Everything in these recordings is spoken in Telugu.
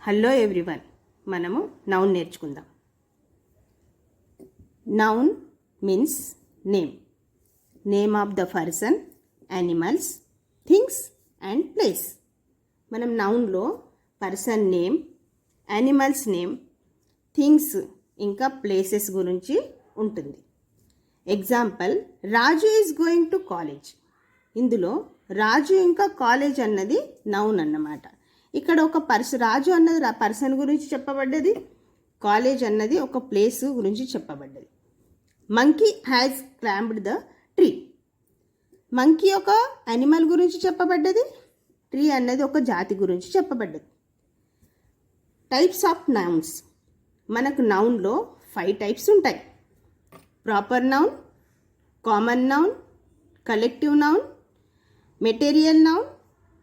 హలో ఎవ్రీవన్, మనము నౌన్ నేర్చుకుందాం. Noun means name of the person, animals, things and place. మనం నౌన్లో person name, animals name, things ఇంకా ప్లేసెస్ గురించి ఉంటుంది. Example, Raju is going to college. ఇందులో రాజు ఇంకా కాలేజ్ అన్నది నౌన్ అన్నమాట. ఇక్కడ ఒక రాజు అన్నది పర్సన్ గురించి చెప్పబడ్డది, కాలేజ్ అన్నది ఒక ప్లేస్ గురించి చెప్పబడ్డది. Monkey has climbed the tree. Monkey ఒక యానిమల్ గురించి చెప్పబడ్డది, ట్రీ అన్నది ఒక జాతి గురించి చెప్పబడ్డది. Types of nouns. మనకు నౌన్లో 5 టైప్స్ ఉంటాయి. Proper noun, common noun, collective noun, material noun,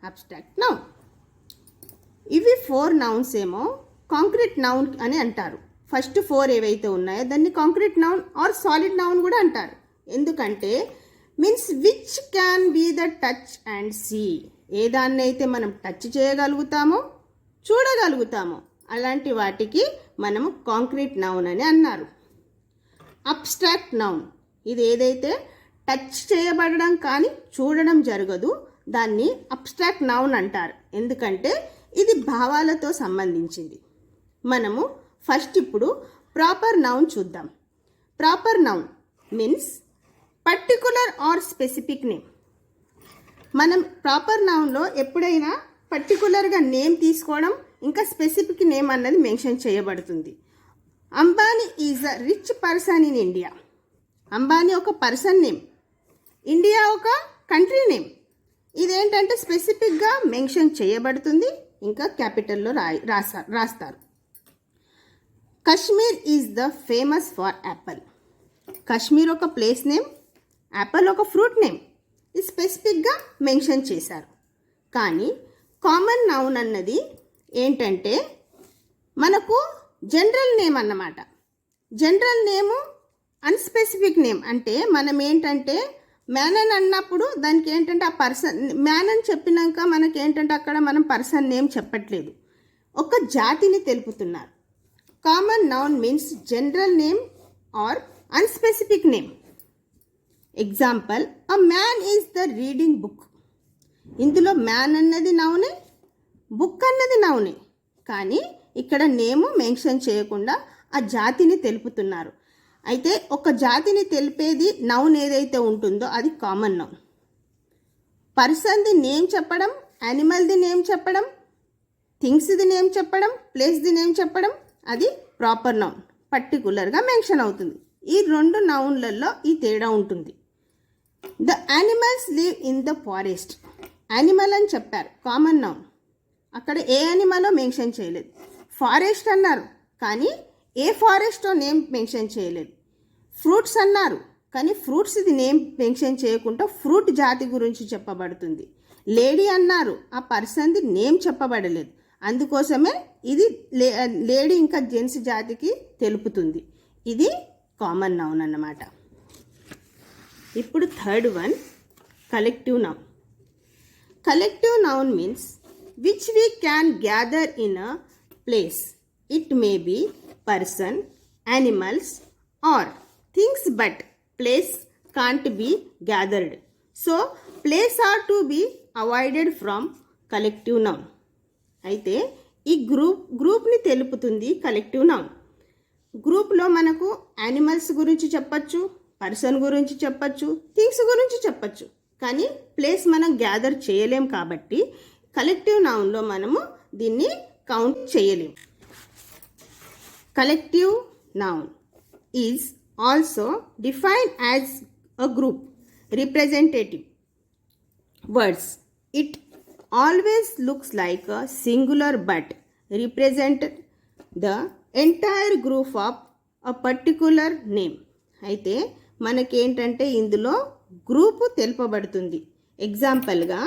abstract noun. ఇవి 4 నౌన్స్ ఏమో కాంక్రీట్ నౌన్ అని అంటారు. ఫస్ట్ 4 ఏవైతే ఉన్నాయో దాన్ని concrete noun or solid noun కూడా అంటారు. ఎందుకంటే means which can be the touch and see. ఏ దాన్ని అయితే మనం టచ్ చేయగలుగుతామో, చూడగలుగుతామో అలాంటి వాటికి మనము కాంక్రీట్ నౌన్ అని అన్నారు. Abstract noun. ఇది ఏదైతే టచ్ చేయబడడం కానీ చూడడం జరగదు, దాన్ని అబ్స్ట్రాక్ట్ నౌన్ అంటారు. ఎందుకంటే ఇది భావాలతో సంబంధించింది. మనము ఫస్ట్ ఇప్పుడు ప్రాపర్ నౌన్ చూద్దాం. Proper noun means particular or specific name. మనం ప్రాపర్ నౌన్లో ఎప్పుడైనా పర్టికులర్గా నేమ్ తీసుకోవడం, ఇంకా స్పెసిఫిక్ నేమ్ అన్నది మెన్షన్ చేయబడుతుంది. Ambani is a rich person in India. Ambani ఒక పర్సన్ నేమ్, ఇండియా ఒక కంట్రీ నేమ్. ఇదేంటంటే స్పెసిఫిక్గా మెన్షన్ చేయబడుతుంది, ఇంకా క్యాపిటల్లో రాస్తారు. Kashmir is the famous for Apple. Kashmir ఒక ప్లేస్ నేమ్, యాపిల్ ఒక ఫ్రూట్ నేమ్. ఇది స్పెసిఫిక్గా మెన్షన్ చేశారు. కానీ కామన్ నౌన్ అన్నది ఏంటంటే మనకు జనరల్ నేమ్ అన్నమాట. జనరల్ నేము, అన్స్పెసిఫిక్ నేమ్. అంటే మనం ఏంటంటే మ్యాన్ అని అన్నప్పుడు దానికి ఏంటంటే ఆ పర్సన్ మ్యాన్ అని చెప్పినాక మనకి ఏంటంటే అక్కడ మనం పర్సన్ నేమ్ చెప్పట్లేదు, ఒక జాతిని తెలుపుతున్నారు. Common noun means general name or unspecific name. Example, a man is the reading book. ఇందులో మ్యాన్ అన్నది నౌనే, బుక్ అన్నది నౌనే, కానీ ఇక్కడ నేము మెన్షన్ చేయకుండా ఆ జాతిని తెలుపుతున్నారు. అయితే ఒక జాతిని తెలిపేది నౌన్ ఏదైతే ఉంటుందో అది కామన్ నౌన్. పర్సన్ది నేమ్ చెప్పడం, యానిమల్ది నేమ్ చెప్పడం, థింగ్స్ది నేమ్ చెప్పడం, ప్లేస్ది నేమ్ చెప్పడం, అది ప్రాపర్ నౌన్, పర్టికులర్గా మెన్షన్ అవుతుంది. ఈ 2 నౌన్లలో ఈ తేడా ఉంటుంది. The animals live in the forest. Animal అని చెప్పారు, కామన్ నౌన్. అక్కడ ఏ యానిమలో మెన్షన్ చేయలేదు. ఫారెస్ట్ అన్నారు, కానీ ఏ ఫారెస్టో నేమ్ మెన్షన్ చేయలేదు. ఫ్రూట్స్ అన్నారు, కానీ ఫ్రూట్స్ది నేమ్ మెన్షన్ చేయకుండా ఫ్రూట్ జాతి గురించి చెప్పబడుతుంది. లేడీ అన్నారు, ఆ పర్సన్ది నేమ్ చెప్పబడలేదు. అందుకోసమే ఇది లేడీ ఇంకా జెంట్స్ జాతికి తెలుపుతుంది. ఇది కామన్ నౌన్ అన్నమాట. ఇప్పుడు third one, collective noun. Collective noun means which we can gather in a place. It may be person, animals or things, but place can't be gathered. So place are to be avoided from collective noun. అయితే ఈ గ్రూప్ని తెలుపుతుంది కలెక్టివ్ నౌన్. గ్రూప్లో మనకు యానిమల్స్ గురించి చెప్పచ్చు, పర్సన్ గురించి చెప్పచ్చు, థింగ్స్ గురించి చెప్పచ్చు, కానీ ప్లేస్ మనం గ్యాదర్ చేయలేం. కాబట్టి కలెక్టివ్ నౌన్లో మనము దీన్ని కౌంట్ చేయలేం. Collective noun is also defined as a group representative words. It always looks like a singular but represent the entire group of a particular name. అయితే మనకేంటంటే ఇందులో గ్రూపు తెలుపబడుతుంది. ఎగ్జాంపుల్గా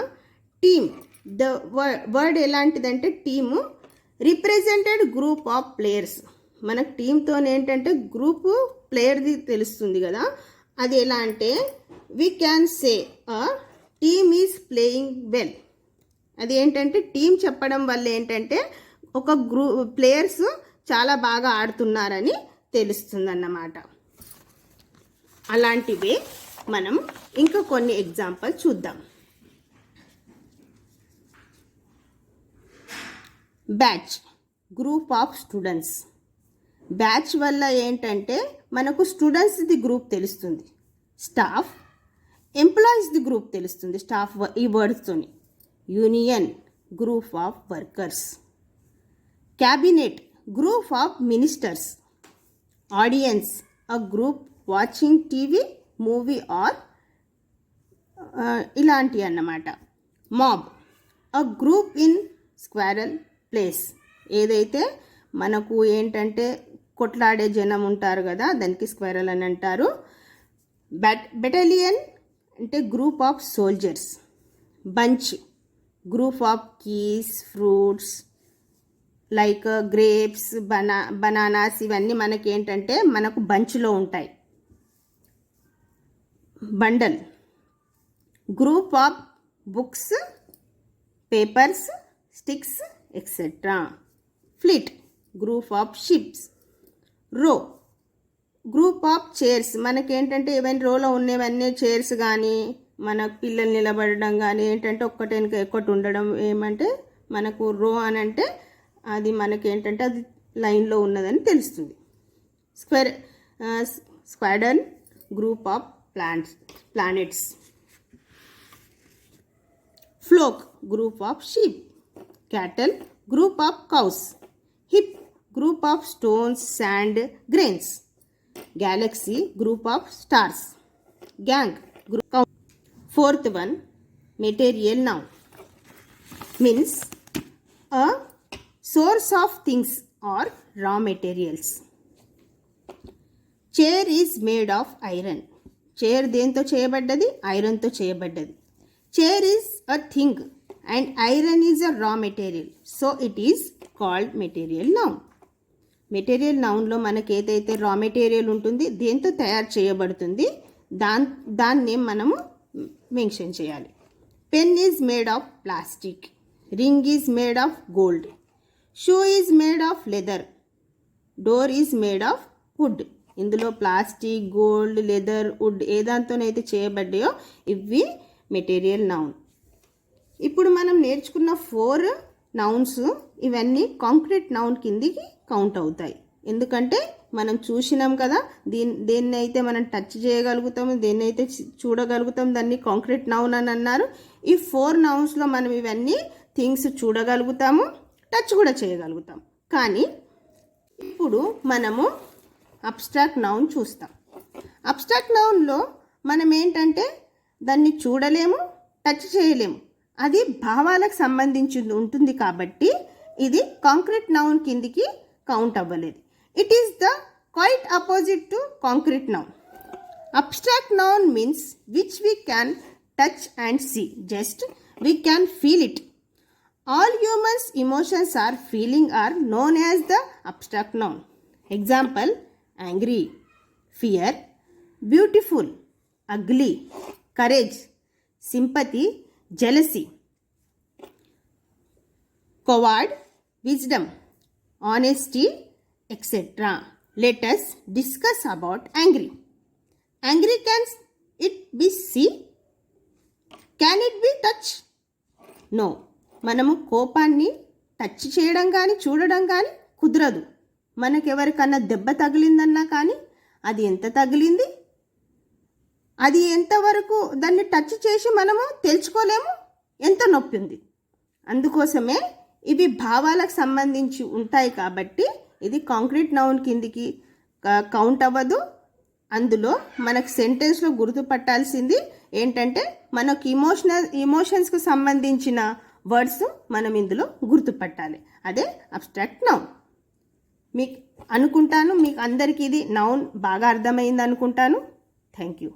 టీమ్, ద వర్డ్ ఎలాంటిదంటే team represented group of players. మనకు టీంతో ఏంటంటే గ్రూపు ప్లేయర్ది తెలుస్తుంది కదా, అది ఎలా అంటే we can say a team is playing well. అది ఏంటంటే టీం చెప్పడం వల్ల ఏంటంటే ఒక ప్లేయర్స్ చాలా బాగా ఆడుతున్నారని తెలుస్తుందన్నమాట. అలాంటివే మనం ఇంకా కొన్ని ఎగ్జాంపుల్ చూద్దాం. Batch, group of students. Batch వల్ల ఏంటంటే మనకు స్టూడెంట్స్ది గ్రూప్ తెలుస్తుంది. స్టాఫ్, ఎంప్లాయీస్ది గ్రూప్ తెలుస్తుంది స్టాఫ్ ఈ వర్డ్స్తోని. Union, group of workers. Cabinet, group of ministers. Audience, a group watching TV, movie or ఇలాంటివి అన్నమాట. Mob, a group in quarrel place. ఏదైతే మనకు ఏంటంటే కొట్లాడే జనం ఉంటారు కదా, దానికి స్క్వారల్ అని అంటారు. బెటాలియన్ అంటే group of soldiers. Bunch, group of keys, fruits like grapes, bananas, ఇవన్నీ మనకి ఏంటంటే మనకు బంచ్లో ఉంటాయి. Bundle, group of books, papers, sticks etcetera. Fleet, group of ships. రో, గ్రూప్ ఆఫ్ చైర్స్. మనకేంటంటే ఏవైనా రోలో ఉన్నవన్నీ చైర్స్ కానీ మన పిల్లలు నిలబడడం కానీ ఏంటంటే ఒక్కటి వెనుక ఒక్కటి ఉండడం ఏమంటే మనకు రో అని అంటే అది మనకేంటంటే అది లైన్లో ఉన్నదని తెలుస్తుంది. Squadron, group of planets. Flock, group of sheep. Cattle, group of cows. Heap, group of stones, sand, grains. Galaxy, group of stars. Gang, group. Fourth one, material noun means a source of things or raw materials. Chair is made of iron. Chair దేంతో చేయబడ్డది? ఐరన్తో చేయబడ్డది. Chair is a thing and iron is a raw material. So it is called material noun. Material నౌన్లో మనకి ఏదైతే రా మెటీరియల్ ఉంటుంది దేంతో తయారు చేయబడుతుంది దాన్ని మనము మెన్షన్ చేయాలి. Pen is made of plastic. Ring is made of gold. Shoe is made of leather. Door is made of would. ఇందులో ప్లాస్టిక్, గోల్డ్, లెదర్, వుడ్ ఏ దాంతోనైతే చేయబడ్డాయో ఇవి మెటీరియల్ నౌన్. ఇప్పుడు మనం నేర్చుకున్న 4 నౌన్స్ ఇవన్నీ కాంక్రీట్ నౌన్ కిందికి కౌంట్ అవుతాయి. ఎందుకంటే మనం చూసినాం కదా, దేన్ని అయితే మనం టచ్ చేయగలుగుతాము, దేన్ని అయితే చూడగలుగుతాం దాన్ని కాంక్రీట్ నౌన్ అని అన్నారు. ఈ 4 నౌన్స్లో మనం ఇవన్నీ థింగ్స్ చూడగలుగుతాము, టచ్ కూడా చేయగలుగుతాం. కానీ ఇప్పుడు మనము అబ్స్ట్రాక్ట్ నౌన్ చూస్తాం. అబ్స్ట్రాక్ట్ నౌన్లో మనం ఏంటంటే దాన్ని చూడలేము, టచ్ చేయలేము. అది భావాలకు సంబంధించి ఉంటుంది కాబట్టి ఇది కాంక్రీట్ నౌన్ కిందికి కౌంట్ అవ్వలేదు. It is the quite opposite to concrete noun. Abstract noun means which we can touch and see, just we can feel it. All humans emotions or feeling are known as the abstract noun. Example, angry, fear, beautiful, ugly, courage, sympathy, jealousy, coward, wisdom, honesty, etc. Let us discuss about angry. Angry, can it be see? Can it be touch? No. మనము కోపాన్ని టచ్ చేయడం కానీ చూడడం కానీ కుదరదు. మనకెవరికన్నా దెబ్బ తగిలిందన్నా కానీ అది ఎంత తగిలింది, అది ఎంతవరకు దాన్ని టచ్ చేసి మనము తెలుసుకోలేము, ఎంత నొప్పి ఉంది. అందుకోసమే ఇవి భావాలకు సంబంధించి ఉంటాయి కాబట్టి ఇది కాంక్రీట్ నౌన్ కిందికి కౌంట్ అవ్వదు. అందులో మనకు సెంటెన్స్లో గుర్తుపట్టాల్సింది ఏంటంటే మనకు ఇమోషన్స్కు సంబంధించిన వర్డ్స్ మనం ఇందులో గుర్తుపట్టాలి. అదే అబ్స్ట్రాక్ట్ నౌన్. మీకు అనుకుంటాను మీకు అందరికీ ఇది నౌన్ బాగా అర్థమైంది అనుకుంటాను. Thank you.